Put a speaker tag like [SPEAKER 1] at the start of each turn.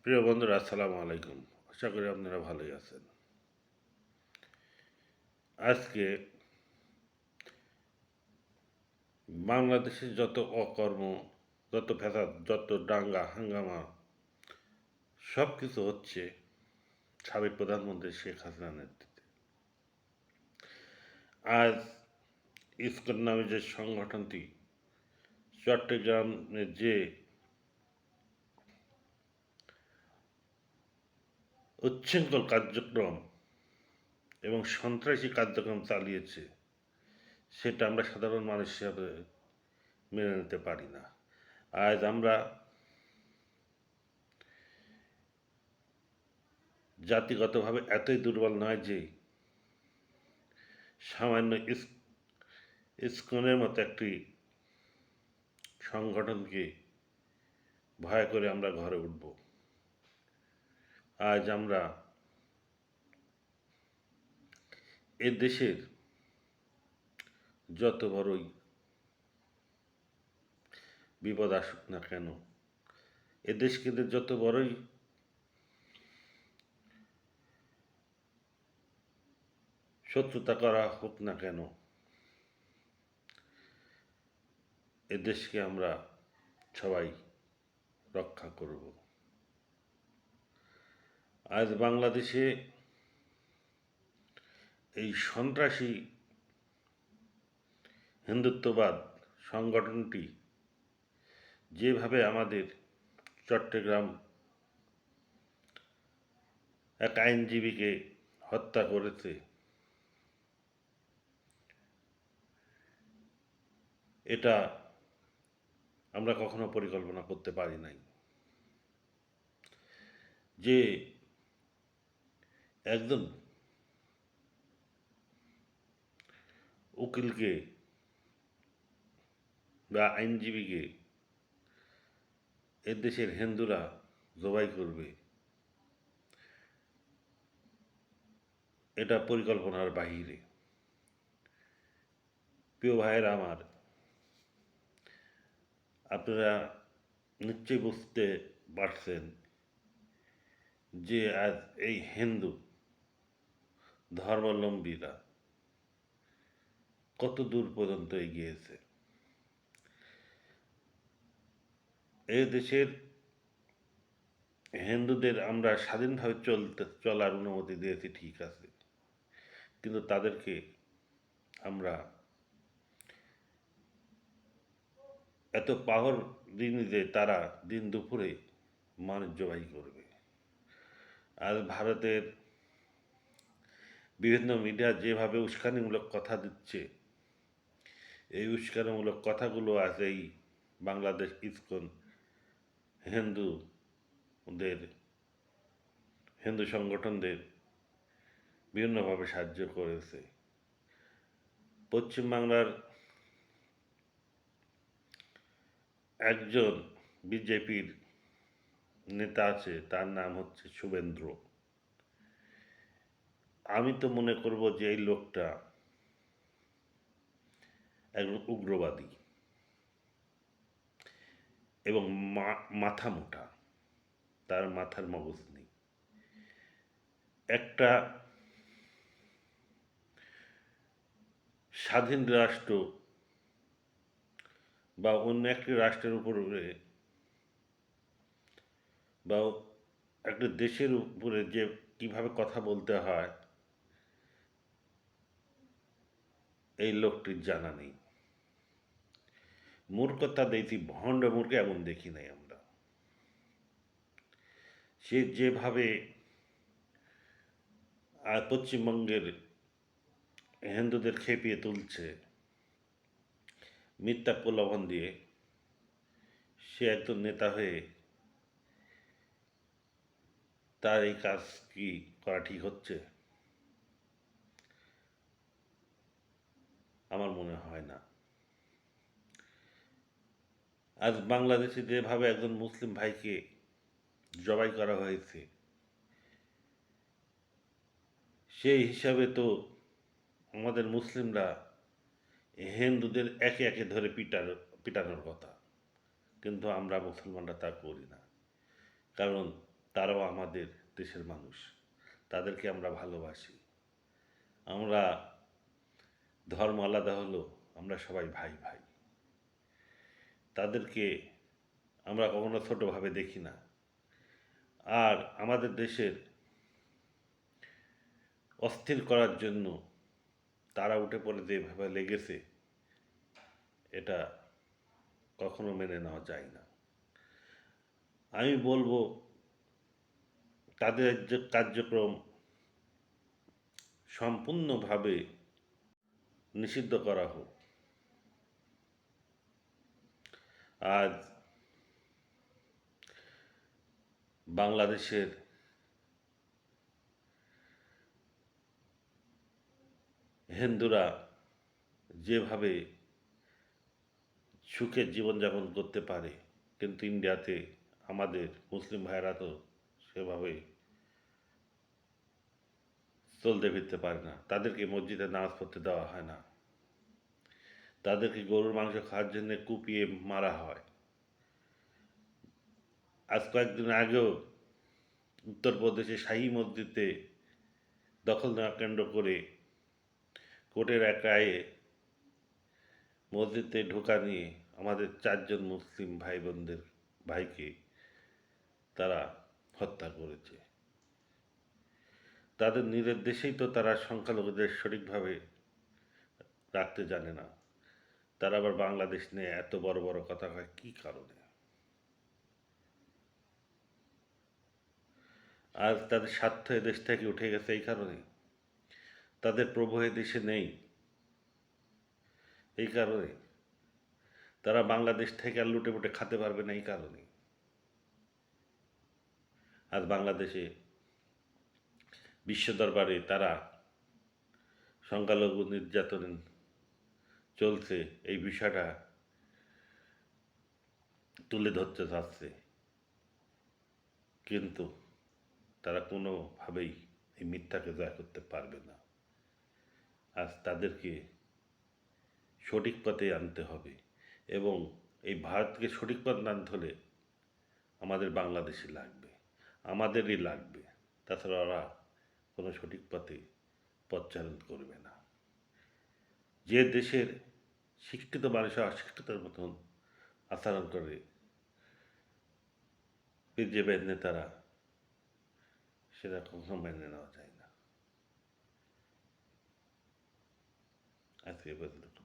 [SPEAKER 1] প্রিয় বন্ধুরা, আসসালামু আলাইকুম। আশা করি আপনারা ভালোই আছেন। আজকে বাংলাদেশে যত অকর্ম, যত ফ্যাসাদ, যত দাঙ্গা হাঙ্গামা সব কিছু হচ্ছে সাবেক প্রধানমন্ত্রী শেখ হাসিনার নেতৃত্বে। আজ ইসকন নামে যে সংগঠনটি চট্টগ্রামে যে উচ্ছৃঙ্খল কার্যক্রম এবং সন্ত্রাসী কার্যক্রম চালিয়েছে, সেটা আমরা সাধারণ মানুষ হিসাবে মেনে নিতে পারি না। আজ আমরা জাতিগতভাবে এতই দুর্বল নয় যে সামান্য ইসকনের মতো একটি সংগঠনকে ভয় করে আমরা ঘরে উঠব। আজ আমরা এ দেশের যত বড়ই বিপদ আসুক না কেন, এ দেশকে যত বড়ই শত্রুতা করা হোক না কেন, এ দেশকে আমরা সবাই রক্ষা করব। আজ বাংলাদেশে এই সন্ত্রাসী হিন্দুত্ববাদ সংগঠনটি যেভাবে আমাদের চট্টগ্রাম এক আইনজীবীকে হত্যা করেছে, এটা আমরা কখনো পরিকল্পনা করতে পারি নাই। যে একজন উকিলকে বা আইনজীবীকে এ দেশের হিন্দুরা জবাই করবে, এটা পরিকল্পনার বাহিরে। প্রিয় ভাইয়েরা আমার, আপনারা নিশ্চয়ই বুঝতে পারছেন যে আজ এই হিন্দু ধর্মাবলম্বীরা কত দূর পর্যন্ত এগিয়েছে। এই দেশের হিন্দুদের আমরা স্বাধীনভাবে চলার অনুমতি দিয়েছি, ঠিক আছে, কিন্তু তাদেরকে আমরা এত পাওয়ার দিইনি যে তারা দিন দুপুরে মানুষ জবাই করবে। আজ ভারতের বিভিন্ন মিডিয়া যেভাবে উস্কানিমূলক কথা দিচ্ছে, এই উস্কানিমূলক কথাগুলো আজ এই বাংলাদেশ ইসকন হিন্দুদের হিন্দু সংগঠনদের বিভিন্নভাবে সাহায্য করেছে। পশ্চিমবাংলার একজন বিজেপির নেতা আছে, তার নাম হচ্ছে শুভেন্দ্র। আমি তো মনে করব যে এই লোকটা একজন উগ্রবাদী এবং মাথা মোটা, তার মাথার মগজ নেই। একটা স্বাধীন রাষ্ট্র বা অন্য একটি রাষ্ট্রের উপরে বা একটা দেশের উপরে যে কিভাবে কথা বলতে হয়, এই লোকটির জানা নেই। মূর্খতা দেখি, ভণ্ড মূর্খ এমন দেখি নাই আমরা। সে যেভাবে পশ্চিমবঙ্গের হিন্দুদের খেপিয়ে তুলছে মিথ্যা প্রলোভন দিয়ে, সে একজন নেতা হয়ে তার এই কাজ কি করা ঠিক হচ্ছে? আমার মনে হয় না। আজ বাংলাদেশে যেভাবে একজন মুসলিম ভাইকে জবাই করা হয়েছে, সেই হিসাবে তো আমাদের মুসলিমরা হিন্দুদের একে একে ধরে পিটানোর কথা, কিন্তু আমরা মুসলমানরা তা করি না। কারণ তারাও আমাদের দেশের মানুষ, তাদেরকে আমরা ভালোবাসি। আমরা ধর্ম আলাদা হলেও আমরা সবাই ভাই ভাই। তাদেরকে আমরা কখনো ছোটোভাবে দেখি না। আর আমাদের দেশের অস্থির করার জন্য তারা উঠে পড়ে যেভাবে লেগেছে, এটা কখনো মেনে নেওয়া যায় না। আমি বলবো তাদের যে কার্যক্রম সম্পূর্ণভাবে নিষিদ্ধ করা হোক। আজ বাংলাদেশের হিন্দুরা যেভাবে সুখের জীবনযাপন করতে পারে, কিন্তু ইন্ডিয়াতে আমাদের মুসলিম ভাইয়েরা তো সেভাবে চলতে ফিরতে পারে না। তাদেরকে মসজিদে নামাজ পড়তে দেওয়া হয় না। তাদেরকে গরুর মাংস খাওয়ার জন্য কুপিয়ে মারা হয়। আজ কয়েকদিন আগেও উত্তরপ্রদেশে শাহী মসজিদে দখল নেওয়া কেন্দ্র করে কোর্টের এক রায়ে মসজিদে ঢোকা নিয়ে আমাদের 4 জন মুসলিম ভাই বোনদের ভাইকে তারা হত্যা করেছে। তাদের নিজের দেশেই তো তারা সংখ্যালঘুদের সঠিকভাবে রাখতে জানে না। তারা আবার বাংলাদেশ নিয়ে এত বড় বড় কথা কয় কী কারণে? আজ তাদের স্বার্থ এদেশ থেকে উঠে গেছে এই কারণে। তাদের প্রভু দেশে নেই এই কারণে। তারা বাংলাদেশ থেকে আর লুটে পুটে খেতে পারবে না এই কারণে। আজ বাংলাদেশে বিশ্ব দরবারে তারা সংখ্যালঘু নির্যাতন চলছে, এই বিষয়টা তুলে ধরতে চাচ্ছে, কিন্তু তারা কোনোভাবেই এই মিথ্যাকে জয় করতে পারবে না। আজ তাদেরকে সঠিক পথে আনতে হবে, এবং এই ভারতকে সঠিক পথ না আনতে হলে আমাদের বাংলাদেশই লাগবে, আমাদেরই লাগবে। তাছাড়া ওরা কোনো সঠিক পথে পথচারণ করবে না। যে দেশের শিক্ষিত মানুষরা অশিক্ষিতের মতন আচরণ করে, বিজেপির নেতারা, সেটা কখনো মেনে নেওয়া যায় না। আজকে এ পর্যন্ত।